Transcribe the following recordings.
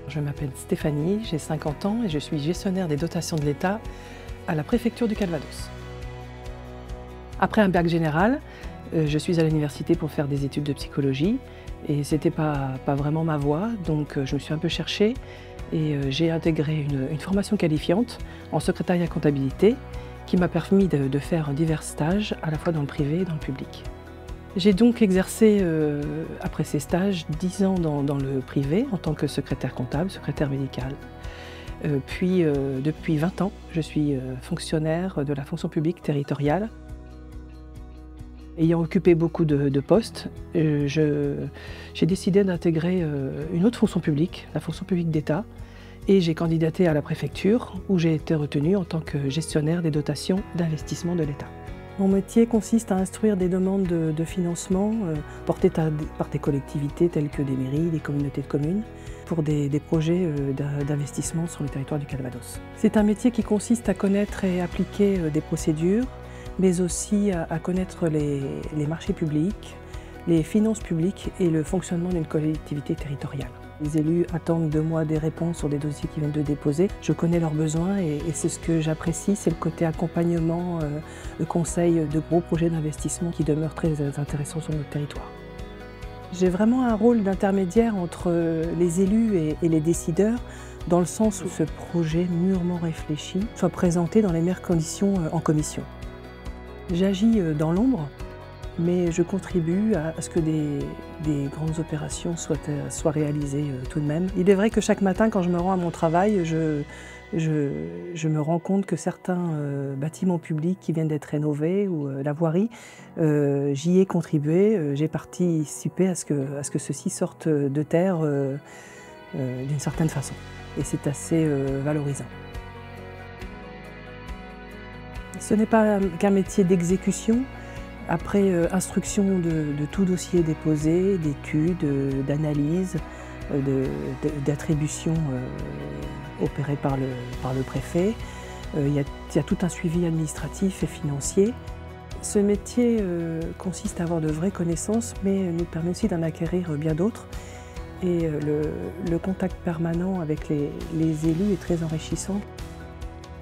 Je m'appelle Stéphanie, j'ai 50 ans et je suis gestionnaire des dotations de l'État à la préfecture du Calvados. Après un bac général, je suis à l'université pour faire des études de psychologie et c'était pas vraiment ma voie, donc je me suis un peu cherchée et j'ai intégré une formation qualifiante en secrétariat comptabilité qui m'a permis de faire divers stages à la fois dans le privé et dans le public. J'ai donc exercé, après ces stages, 10 ans dans le privé en tant que secrétaire comptable, secrétaire médical. Puis, depuis 20 ans, je suis fonctionnaire de la fonction publique territoriale. Ayant occupé beaucoup de postes, j'ai décidé d'intégrer une autre fonction publique, la fonction publique d'État, et j'ai candidaté à la préfecture où j'ai été retenue en tant que gestionnaire des dotations d'investissement de l'État. Mon métier consiste à instruire des demandes de financement portées par des collectivités telles que des mairies, des communautés de communes, pour des projets d'investissement sur le territoire du Calvados. C'est un métier qui consiste à connaître et appliquer des procédures, mais aussi à connaître les marchés publics, les finances publiques et le fonctionnement d'une collectivité territoriale. Les élus attendent de moi des réponses sur des dossiers qu'ils viennent de déposer. Je connais leurs besoins et c'est ce que j'apprécie, c'est le côté accompagnement, le conseil de gros projets d'investissement qui demeurent très intéressants sur notre territoire. J'ai vraiment un rôle d'intermédiaire entre les élus et les décideurs, dans le sens où ce projet mûrement réfléchi soit présenté dans les meilleures conditions en commission. J'agis dans l'ombre, mais je contribue à ce que des grandes opérations soient réalisées tout de même. Il est vrai que chaque matin, quand je me rends à mon travail, je me rends compte que certains bâtiments publics qui viennent d'être rénovés ou la voirie, j'y ai contribué, j'ai participé à ce que ceux-ci sortent de terre d'une certaine façon. Et c'est assez valorisant. Ce n'est pas qu'un métier d'exécution. Après instruction de tout dossier déposé, d'études, d'analyses, d'attributions opérées par le préfet, il y a tout un suivi administratif et financier. Ce métier consiste à avoir de vraies connaissances, mais nous permet aussi d'en acquérir bien d'autres. Et le contact permanent avec les élus est très enrichissant.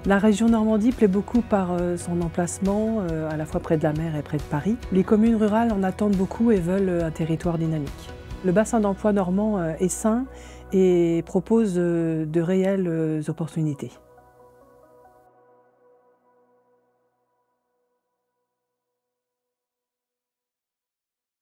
La région Normandie plaît beaucoup par son emplacement, à la fois près de la mer et près de Paris. Les communes rurales en attendent beaucoup et veulent un territoire dynamique. Le bassin d'emploi normand est sain et propose de réelles opportunités.